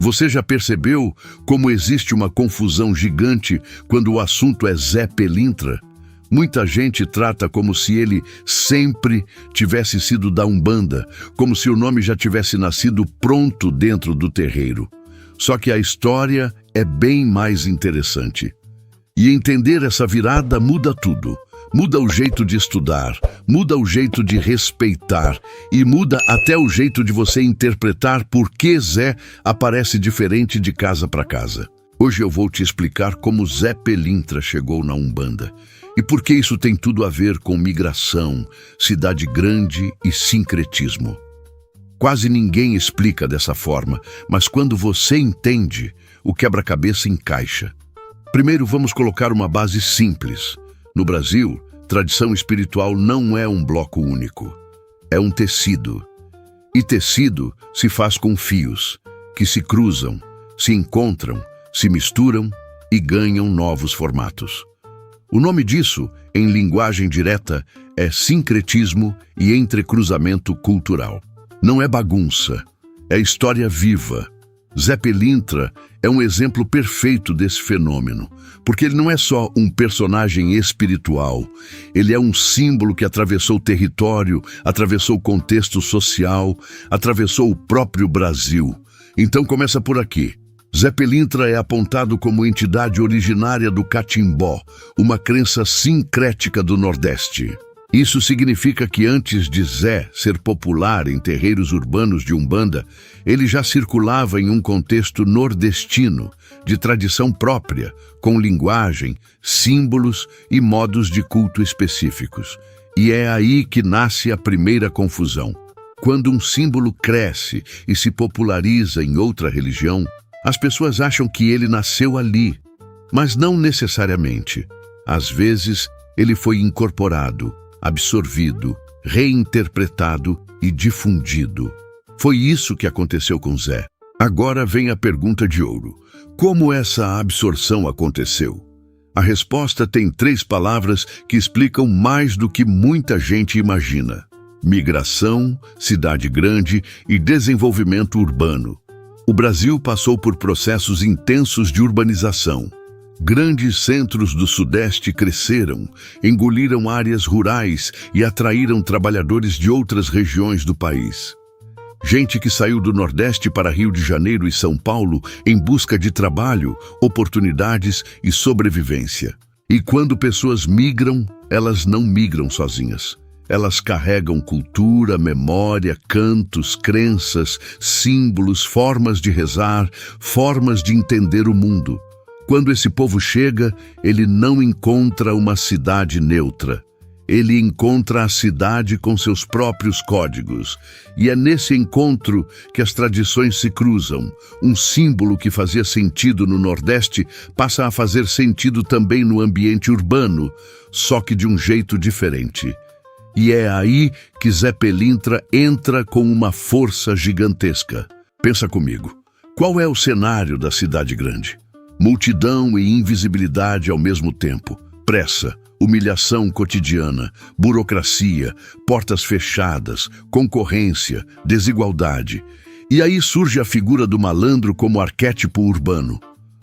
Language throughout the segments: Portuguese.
Você já percebeu como existe uma confusão gigante quando o assunto é Zé Pelintra? Muita gente trata como se ele sempre tivesse sido da Umbanda, como se o nome já tivesse nascido pronto dentro do terreiro. Só que a história é bem mais interessante. E entender essa virada muda tudo. Muda o jeito de estudar, muda o jeito de respeitar e muda até o jeito de você interpretar por que Zé aparece diferente de casa para casa. Hoje eu vou te explicar como Zé Pelintra chegou na Umbanda e por que isso tem tudo a ver com migração, cidade grande e sincretismo. Quase ninguém explica dessa forma, mas quando você entende, o quebra-cabeça encaixa. Primeiro vamos colocar uma base simples. No Brasil, tradição espiritual não é um bloco único, é um tecido. E tecido se faz com fios, que se cruzam, se encontram, se misturam e ganham novos formatos. O nome disso, em linguagem direta, é sincretismo e entrecruzamento cultural. Não é bagunça, é história viva. Zé Pelintra é um exemplo perfeito desse fenômeno, porque ele não é só um personagem espiritual, ele é um símbolo que atravessou o território, atravessou o contexto social, atravessou o próprio Brasil. Então começa por aqui. Zé Pelintra é apontado como entidade originária do Catimbó, uma crença sincrética do Nordeste. Isso significa que antes de Zé ser popular em terreiros urbanos de Umbanda, ele já circulava em um contexto nordestino, de tradição própria, com linguagem, símbolos e modos de culto específicos. E é aí que nasce a primeira confusão. Quando um símbolo cresce e se populariza em outra religião, as pessoas acham que ele nasceu ali, mas não necessariamente. Às vezes, ele foi incorporado, absorvido, reinterpretado e difundido. Foi isso que aconteceu com Zé. Agora vem a pergunta de ouro. Como essa absorção aconteceu? A resposta tem 3 palavras que explicam mais do que muita gente imagina: migração, cidade grande e desenvolvimento urbano. O Brasil passou por processos intensos de urbanização. Grandes centros do Sudeste cresceram, engoliram áreas rurais e atraíram trabalhadores de outras regiões do país. Gente que saiu do Nordeste para Rio de Janeiro e São Paulo em busca de trabalho, oportunidades e sobrevivência. E quando pessoas migram, elas não migram sozinhas. Elas carregam cultura, memória, cantos, crenças, símbolos, formas de rezar, formas de entender o mundo. Quando esse povo chega, ele não encontra uma cidade neutra. Ele encontra a cidade com seus próprios códigos. E é nesse encontro que as tradições se cruzam. Um símbolo que fazia sentido no Nordeste passa a fazer sentido também no ambiente urbano, só que de um jeito diferente. E é aí que Zé Pelintra entra com uma força gigantesca. Pensa comigo, qual é o cenário da cidade grande? Multidão e invisibilidade ao mesmo tempo, pressa, humilhação cotidiana, burocracia, portas fechadas, concorrência, desigualdade. E aí surge a figura do malandro como arquétipo urbano.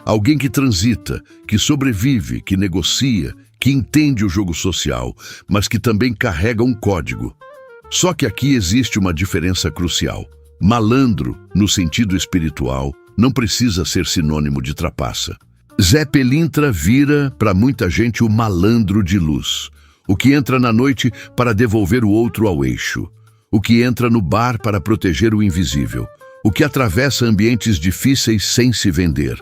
Alguém que transita, que sobrevive, que negocia, que entende o jogo social, mas que também carrega um código. Só que aqui existe uma diferença crucial. Malandro, no sentido espiritual, não precisa ser sinônimo de trapaça. Zé Pelintra vira, para muita gente, o malandro de luz. O que entra na noite para devolver o outro ao eixo. O que entra no bar para proteger o invisível. O que atravessa ambientes difíceis sem se vender.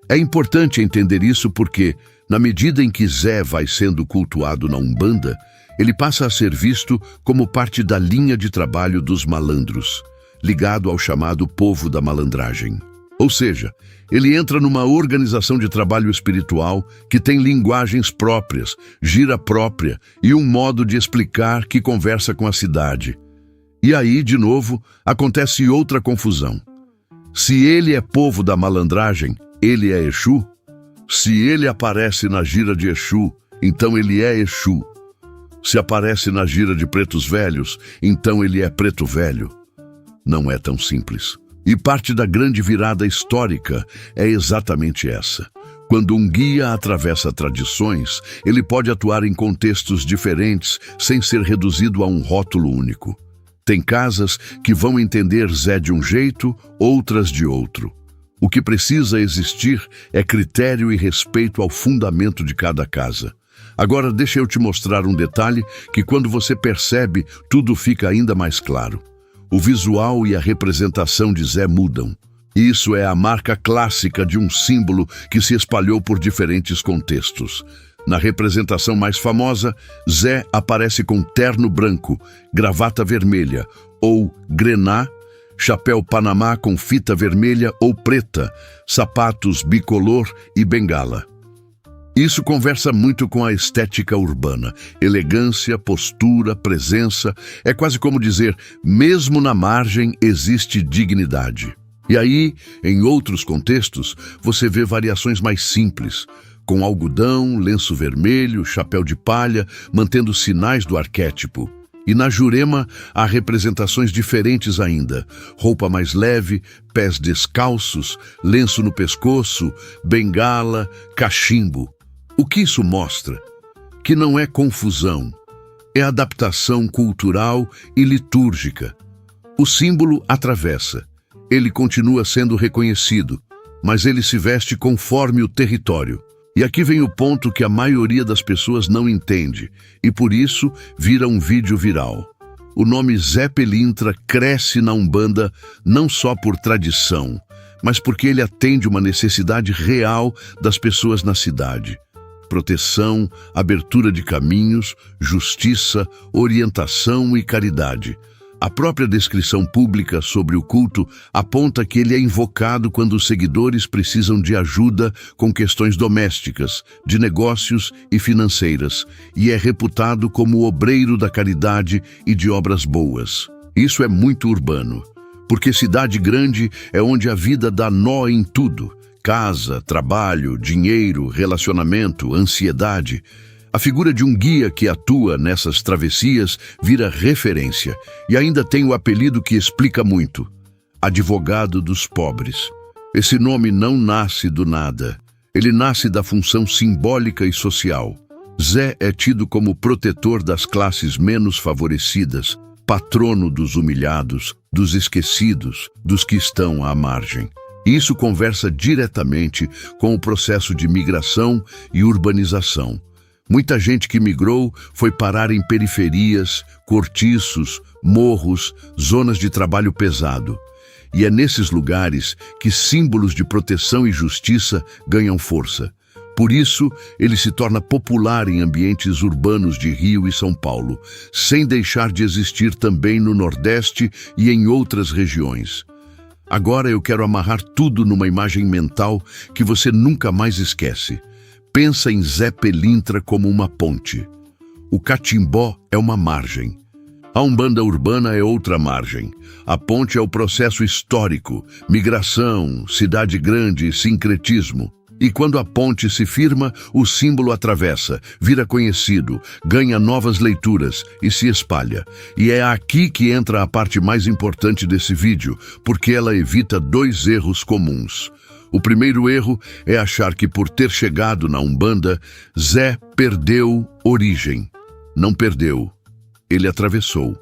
É importante entender isso porque, na medida em que Zé vai sendo cultuado na Umbanda, ele passa a ser visto como parte da linha de trabalho dos malandros, ligado ao chamado povo da malandragem. Ou seja, ele entra numa organização de trabalho espiritual que tem linguagens próprias, gira própria e um modo de explicar que conversa com a cidade. E aí, de novo, acontece outra confusão. Se ele é povo da malandragem, ele é Exu? Se ele aparece na gira de Exu, então ele é Exu. Se aparece na gira de pretos velhos, então ele é preto velho. Não é tão simples. E parte da grande virada histórica é exatamente essa. Quando um guia atravessa tradições, ele pode atuar em contextos diferentes sem ser reduzido a um rótulo único. Tem casas que vão entender Zé de um jeito, outras de outro. O que precisa existir é critério e respeito ao fundamento de cada casa. Agora deixa eu te mostrar um detalhe que, quando você percebe, tudo fica ainda mais claro. O visual e a representação de Zé mudam. Isso é a marca clássica de um símbolo que se espalhou por diferentes contextos. Na representação mais famosa, Zé aparece com terno branco, gravata vermelha ou grená, chapéu panamá com fita vermelha ou preta, sapatos bicolor e bengala. Isso conversa muito com a estética urbana. Elegância, postura, presença. É quase como dizer, mesmo na margem existe dignidade. E aí, em outros contextos, você vê variações mais simples, com algodão, lenço vermelho, chapéu de palha, mantendo sinais do arquétipo. E na Jurema há representações diferentes ainda. Roupa mais leve, pés descalços, lenço no pescoço, bengala, cachimbo. O que isso mostra? Que não é confusão, é adaptação cultural e litúrgica. O símbolo atravessa. Ele continua sendo reconhecido, mas ele se veste conforme o território. E aqui vem o ponto que a maioria das pessoas não entende, e por isso vira um vídeo viral. O nome Zé Pelintra cresce na Umbanda não só por tradição, mas porque ele atende uma necessidade real das pessoas na cidade. Proteção, abertura de caminhos, justiça, orientação e caridade. A própria descrição pública sobre o culto aponta que ele é invocado quando os seguidores precisam de ajuda com questões domésticas, de negócios e financeiras, e é reputado como o obreiro da caridade e de obras boas. Isso é muito urbano, porque cidade grande é onde a vida dá nó em tudo: casa, trabalho, dinheiro, relacionamento, ansiedade. A figura de um guia que atua nessas travessias vira referência e ainda tem o apelido que explica muito: advogado dos pobres. Esse nome não nasce do nada. Ele nasce da função simbólica e social. Zé é tido como protetor das classes menos favorecidas, patrono dos humilhados, dos esquecidos, dos que estão à margem. Isso conversa diretamente com o processo de migração e urbanização. Muita gente que migrou foi parar em periferias, cortiços, morros, zonas de trabalho pesado. E é nesses lugares que símbolos de proteção e justiça ganham força. Por isso, ele se torna popular em ambientes urbanos de Rio e São Paulo, sem deixar de existir também no Nordeste e em outras regiões. Agora eu quero amarrar tudo numa imagem mental que você nunca mais esquece. Pensa em Zé Pelintra como uma ponte. O catimbó é uma margem. A Umbanda urbana é outra margem. A ponte é o processo histórico, migração, cidade grande, sincretismo. E quando a ponte se firma, o símbolo atravessa, vira conhecido, ganha novas leituras e se espalha. E é aqui que entra a parte mais importante desse vídeo, porque ela evita dois erros comuns. O primeiro erro é achar que, por ter chegado na Umbanda, Zé perdeu origem. Não perdeu. Ele atravessou.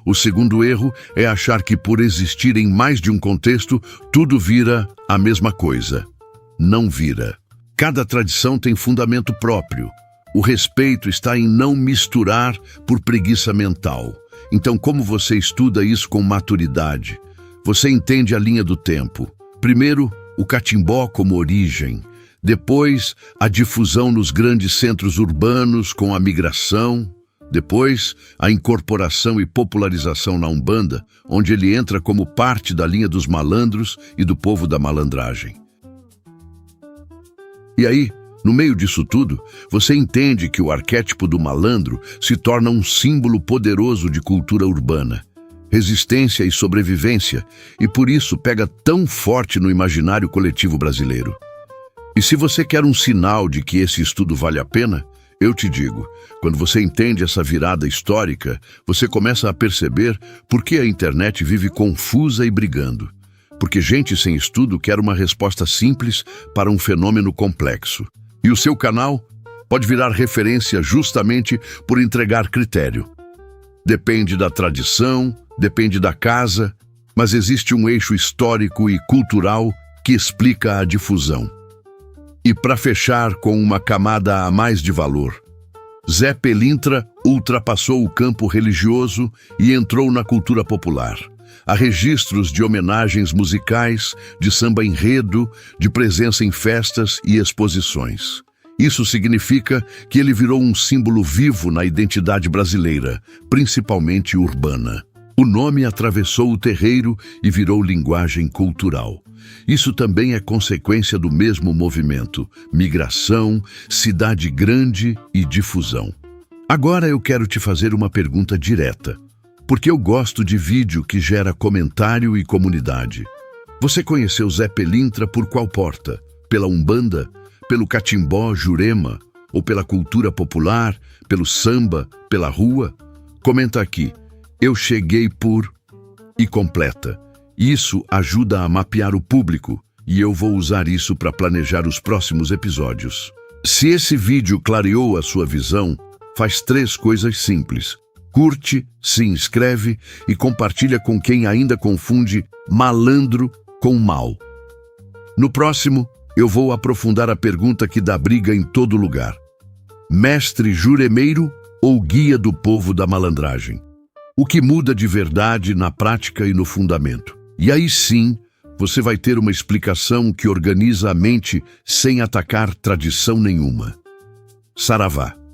O segundo erro é achar que, por existir em mais de um contexto, tudo vira a mesma coisa. Não vira. Cada tradição tem fundamento próprio. O respeito está em não misturar por preguiça mental. Então, como você estuda isso com maturidade? Você entende a linha do tempo. Primeiro, o catimbó como origem. Depois, a difusão nos grandes centros urbanos com a migração. Depois, a incorporação e popularização na Umbanda, onde ele entra como parte da linha dos malandros e do povo da malandragem. E aí, no meio disso tudo, você entende que o arquétipo do malandro se torna um símbolo poderoso de cultura urbana, resistência e sobrevivência, e por isso pega tão forte no imaginário coletivo brasileiro. E se você quer um sinal de que esse estudo vale a pena, eu te digo, quando você entende essa virada histórica, você começa a perceber por que a internet vive confusa e brigando. porque gente sem estudo quer uma resposta simples para um fenômeno complexo. E o seu canal pode virar referência justamente por entregar critério. Depende da tradição, depende da casa, mas existe um eixo histórico e cultural que explica a difusão. E para fechar com uma camada a mais de valor, Zé Pelintra ultrapassou o campo religioso e entrou na cultura popular. Há registros de homenagens musicais, de samba-enredo, de presença em festas e exposições. Isso significa que ele virou um símbolo vivo na identidade brasileira, principalmente urbana. O nome atravessou o terreiro e virou linguagem cultural. Isso também é consequência do mesmo movimento: migração, cidade grande e difusão. Agora eu quero te fazer uma pergunta direta, porque eu gosto de vídeo que gera comentário e comunidade. Você conheceu Zé Pelintra por qual porta? Pela Umbanda? Pelo catimbó, Jurema? Ou pela cultura popular? Pelo samba? Pela rua? Comenta aqui. Eu cheguei por... e completa. Isso ajuda a mapear o público e eu vou usar isso para planejar os próximos episódios. Se esse vídeo clareou a sua visão, faz 3 coisas simples. Curte, se inscreve e compartilha com quem ainda confunde malandro com mal. No próximo, eu vou aprofundar a pergunta que dá briga em todo lugar: mestre juremeiro ou guia do povo da malandragem? O que muda de verdade na prática e no fundamento? E aí sim, você vai ter uma explicação que organiza a mente sem atacar tradição nenhuma. Saravá.